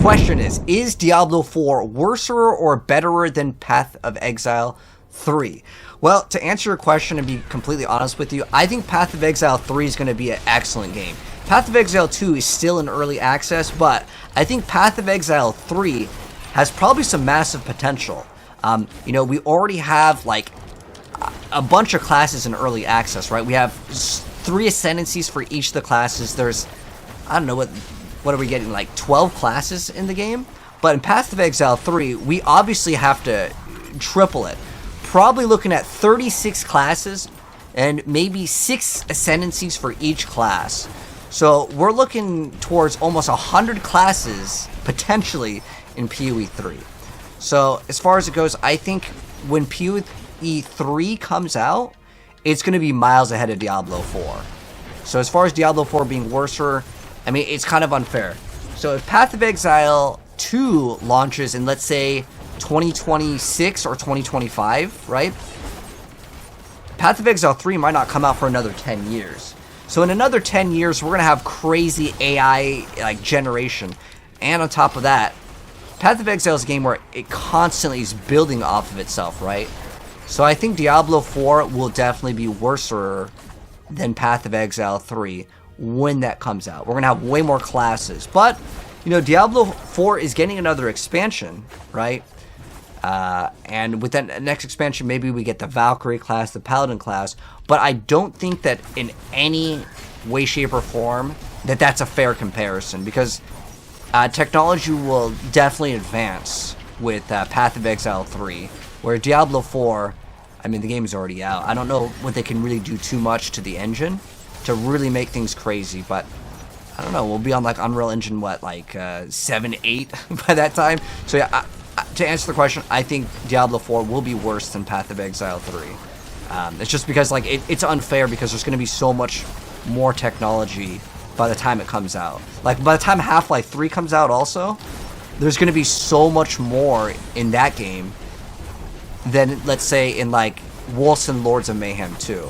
Question is Diablo 4 worser or betterer than Path of Exile 3? Well, to answer your question and be completely honest with you, I think Path of Exile 3 is going to be an excellent game. Path of Exile 2 is still in early access, but I think Path of Exile 3 has probably some massive potential. You know, we already have like a bunch of classes in early access, right? We have 3 ascendancies for each of the classes. There's, I don't know, what are we getting, like 12 classes in the game? But in Path of Exile 3, we obviously have to triple it. Probably looking at 36 classes and maybe 6 ascendancies for each class. So we're looking towards almost 100 classes potentially in PoE 3. So as far as it goes, I think when PoE 3 comes out, it's going to be miles ahead of Diablo 4. So as far as Diablo 4 being worser, I mean, it's kind of unfair. So if Path of Exile 2 launches in, let's say, 2026 or 2025, right? Path of Exile 3 might not come out for another 10 years. So in another 10 years, we're going to have crazy AI like generation. And on top of that, Path of Exile is a game where it constantly is building off of itself, right? So I think Diablo 4 will definitely be worser than Path of Exile 3 when that comes out. We're going to have way more classes. But, you know, Diablo 4 is getting another expansion, right? And with that next expansion, maybe we get the Valkyrie class, the Paladin class. But I don't think that in any way, shape, or form that that's a fair comparison. Because technology will definitely advance with Path of Exile 3. Where Diablo 4, I mean, the game is already out. I don't know what they can really do too much to the engine to really make things crazy. But I don't know. We'll be on like Unreal Engine, what, like 7, 8 by that time? So yeah, to answer the question, I think Diablo 4 will be worse than Path of Exile 3. It's just because like it's unfair because there's going to be so much more technology by the time it comes out. Like by the time Half-Life 3 comes out also, there's going to be so much more in that game than, let's say, in like Wolcen Lords of Mayhem 2.